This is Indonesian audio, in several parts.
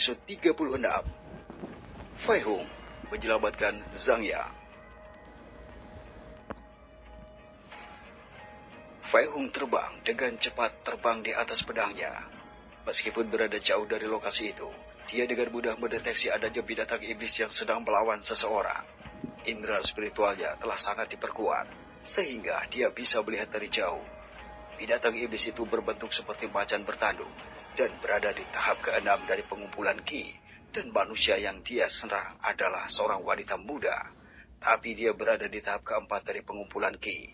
episode 36. Fei Hung menyelamatkan Zhang Yang. Fei Hung terbang dengan cepat di atas pedangnya. Meskipun berada jauh dari lokasi itu, dia dengan mudah mendeteksi adanya binatang iblis yang sedang melawan seseorang. Indra spiritualnya telah sangat diperkuat, sehingga dia bisa melihat dari jauh. Binatang iblis itu berbentuk seperti macan bertanduk dan berada di tahap ke-6 dari pengumpulan ki, dan manusia yang dia serang adalah seorang wanita muda, tapi dia berada di tahap ke-4 dari pengumpulan ki.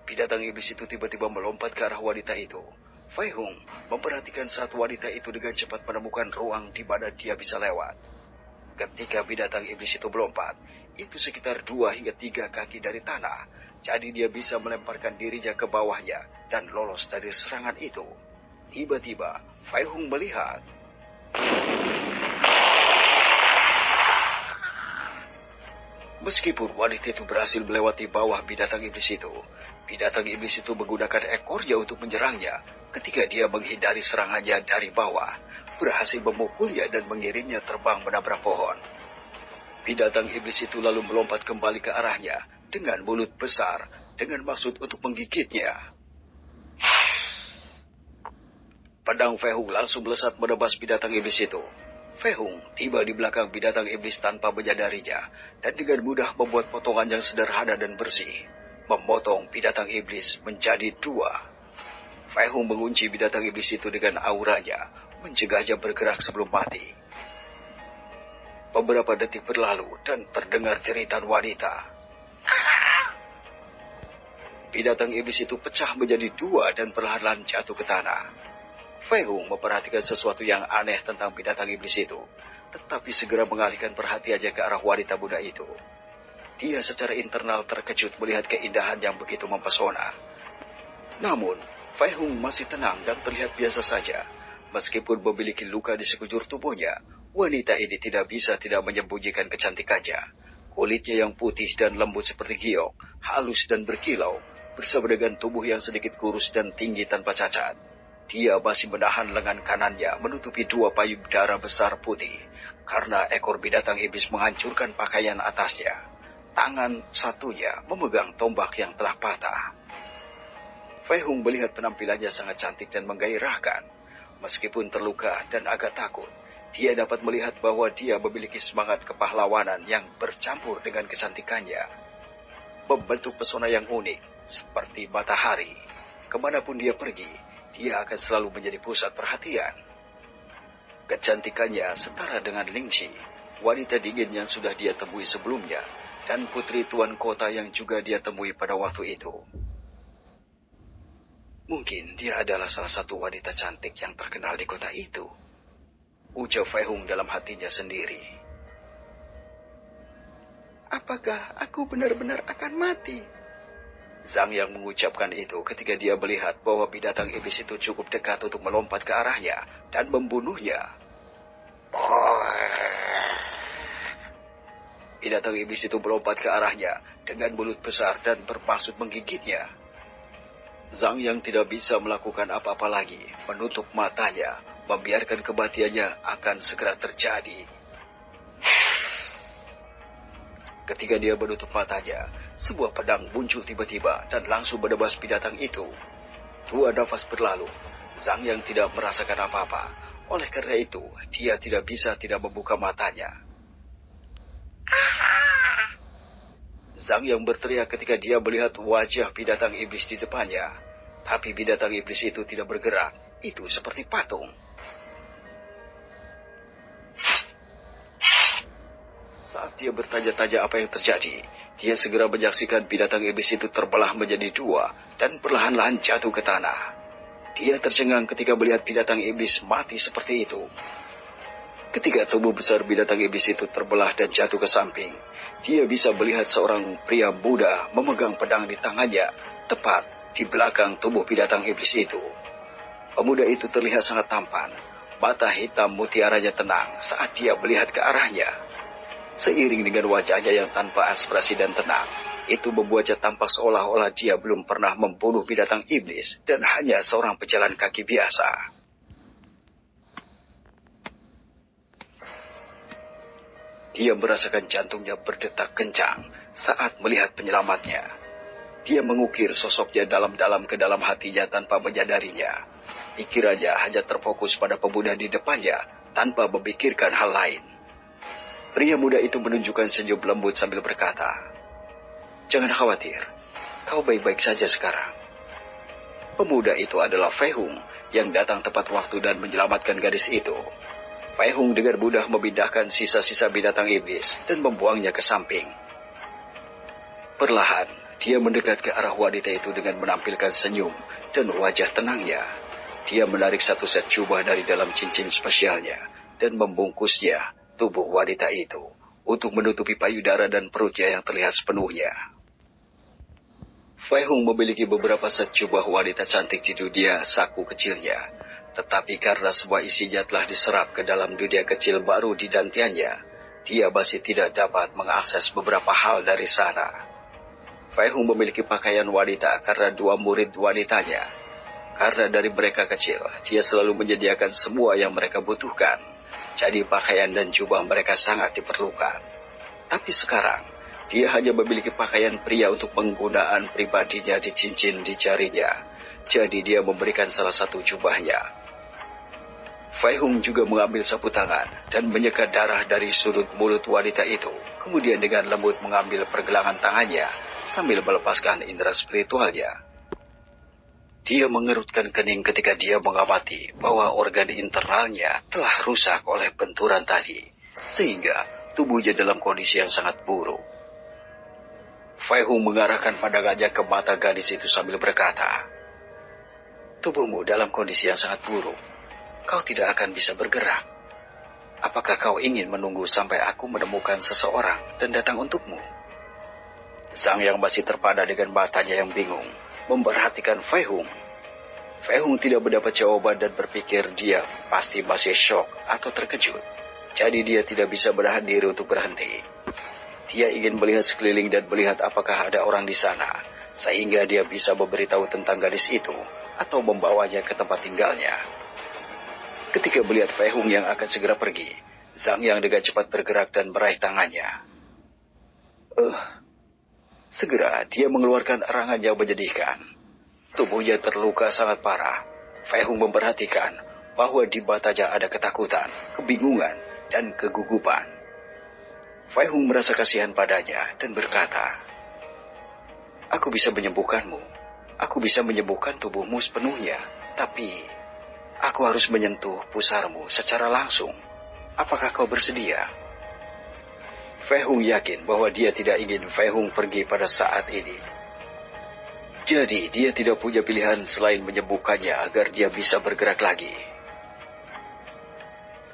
Binatang iblis itu tiba-tiba melompat ke arah wanita itu. Fei Hung memperhatikan saat wanita itu dengan cepat menemukan ruang di mana dia bisa lewat. Ketika binatang iblis itu melompat, itu sekitar 2 hingga 3 kaki dari tanah. Jadi dia bisa melemparkan dirinya ke bawahnya dan lolos dari serangan itu. Tiba-tiba, Fei Hung melihat meskipun wanita itu berhasil melewati bawah binatang iblis itu menggunakan ekornya untuk menyerangnya. Ketika dia menghindari serangannya dari bawah, berhasil memukulnya dan mengirimnya terbang menabrak pohon. Binatang iblis itu lalu melompat kembali ke arahnya dengan mulut besar dengan maksud untuk menggigitnya. Pedang Fei Hung langsung melesat menebas binatang iblis itu. Fei Hung tiba di belakang binatang iblis tanpa menyadarinya dan dengan mudah membuat potongan yang sederhana dan bersih, memotong binatang iblis menjadi 2. Fei Hung mengunci binatang iblis itu dengan auranya, mencegahnya bergerak sebelum mati. Beberapa detik berlalu dan terdengar jeritan wanita. Binatang iblis itu pecah menjadi 2 dan perlahan-lahan jatuh ke tanah. Fei Hung memperhatikan sesuatu yang aneh tentang binatang iblis itu, tetapi segera mengalihkan perhatiannya ke arah wanita muda itu. Dia secara internal terkejut melihat keindahan yang begitu mempesona. Namun, Fei Hung masih tenang dan terlihat biasa saja. Meskipun memiliki luka di sekujur tubuhnya, wanita ini tidak menyembunyikan kecantikannya. Kulitnya yang putih dan lembut seperti giok, halus dan berkilau, bersama dengan tubuh yang sedikit kurus dan tinggi tanpa cacat. Dia masih menahan lengan kanannya menutupi 2 payudara besar putih, karena ekor binatang iblis menghancurkan pakaian atasnya. Tangan satunya memegang tombak yang telah patah. Fei Hung melihat penampilannya sangat cantik dan menggairahkan. Meskipun terluka dan agak takut, dia dapat melihat bahwa dia memiliki semangat kepahlawanan yang bercampur dengan kecantikannya. Membentuk pesona yang unik, seperti matahari. Kemanapun dia pergi, dia akan selalu menjadi pusat perhatian. Kecantikannya setara dengan Ling Xi, wanita dingin yang sudah dia temui sebelumnya, dan putri tuan kota yang juga dia temui pada waktu itu. Mungkin dia adalah salah satu wanita cantik yang terkenal di kota itu, ujar Fei Hung dalam hatinya sendiri. Apakah aku benar-benar akan mati? Zhang Yang mengucapkan itu ketika dia melihat bahwa binatang iblis itu cukup dekat untuk melompat ke arahnya dan membunuhnya. Binatang iblis itu melompat ke arahnya dengan mulut besar dan bermaksud menggigitnya. Zhang Yang tidak bisa melakukan apa-apa lagi, menutup matanya, membiarkan kematiannya akan segera terjadi. Ketika dia menutup matanya, sebuah pedang muncul tiba-tiba dan langsung menebas binatang itu. 2 nafas berlalu, Zhang Yang tidak merasakan apa-apa. Oleh karena itu, dia tidak bisa tidak membuka matanya. Zhang Yang berteriak ketika dia melihat wajah binatang iblis di depannya. Tapi binatang iblis itu tidak bergerak. Itu seperti patung. Saat dia bertanya-tanya apa yang terjadi, dia segera menyaksikan binatang iblis itu terbelah menjadi 2 dan perlahan-lahan jatuh ke tanah. Dia tercengang ketika melihat binatang iblis mati seperti itu. Ketika tubuh besar binatang iblis itu terbelah dan jatuh ke samping, dia bisa melihat seorang pria muda memegang pedang di tangannya, tepat di belakang tubuh binatang iblis itu. Pemuda itu terlihat sangat tampan, mata hitam mutiaranya tenang saat dia melihat ke arahnya. Seiring dengan wajahnya yang tanpa ekspresi dan tenang, itu membuatnya tampak seolah-olah dia belum pernah membunuh binatang iblis dan hanya seorang pejalan kaki biasa. Dia merasakan jantungnya berdetak kencang saat melihat penyelamatnya. Dia mengukir sosoknya dalam-dalam ke dalam hatinya tanpa menyadarinya. Pikirannya hanya terfokus pada pemuda di depannya tanpa memikirkan hal lain. Pria muda itu menunjukkan senyum lembut sambil berkata, "Jangan khawatir, kau baik-baik saja sekarang." Pemuda itu adalah Fei Hung yang datang tepat waktu dan menyelamatkan gadis itu. Fei Hung dengan mudah memindahkan sisa-sisa binatang iblis dan membuangnya ke samping. Perlahan, dia mendekat ke arah wanita itu dengan menampilkan senyum dan wajah tenangnya. Dia menarik satu set jubah dari dalam cincin spesialnya dan membungkusnya tubuh wanita itu untuk menutupi payudara dan perutnya yang terlihat sepenuhnya. Fei Hung memiliki beberapa set jubah wanita cantik di dunia saku kecilnya, tetapi karena semua isinya telah diserap ke dalam dunia kecil baru di dantiannya, dia masih tidak dapat mengakses beberapa hal dari sana. Fei Hung memiliki pakaian wanita karena 2 murid wanitanya. Karena dari mereka kecil, dia selalu menyediakan semua yang mereka butuhkan. Jadi pakaian dan jubah mereka sangat diperlukan. Tapi sekarang, dia hanya memiliki pakaian pria untuk penggunaan pribadinya di cincin di jarinya. Jadi dia memberikan salah satu jubahnya. Fei Hung juga mengambil sapu tangan dan menyekat darah dari sudut mulut wanita itu. Kemudian dengan lembut mengambil pergelangan tangannya sambil melepaskan indera spiritualnya. Dia mengerutkan kening ketika dia mengamati bahwa organ internalnya telah rusak oleh benturan tadi, sehingga tubuhnya dalam kondisi yang sangat buruk. Fei Hung mengarahkan pandangannya ke mata gadis itu sambil berkata, "Tubuhmu dalam kondisi yang sangat buruk. Kau tidak akan bisa bergerak. Apakah kau ingin menunggu sampai aku menemukan seseorang dan datang untukmu?" Zhang yang masih terpana dengan matanya yang bingung memperhatikan Fei Hung. Fei Hung tidak mendapat jawaban dan berpikir dia pasti masih syok atau terkejut. Jadi dia tidak bisa menahan diri untuk berhenti. Dia ingin melihat sekeliling dan melihat apakah ada orang di sana, sehingga dia bisa memberitahu tentang gadis itu atau membawanya ke tempat tinggalnya. Ketika melihat Fei Hung yang akan segera pergi, Zhang yang dengan cepat bergerak dan meraih tangannya. Segera dia mengeluarkan erangan yang menyedihkan. Tubuhnya terluka sangat parah. Fei Hung memperhatikan bahwa di matanya ada ketakutan, kebingungan, dan kegugupan. Fei Hung merasa kasihan padanya dan berkata, "Aku bisa menyembuhkanmu. Aku bisa menyembuhkan tubuhmu sepenuhnya. Tapi aku harus menyentuh pusarmu secara langsung. Apakah kau bersedia?" Fei Hung yakin bahwa dia tidak ingin Fei Hung pergi pada saat ini. Jadi dia tidak punya pilihan selain menyembuhkannya agar dia bisa bergerak lagi.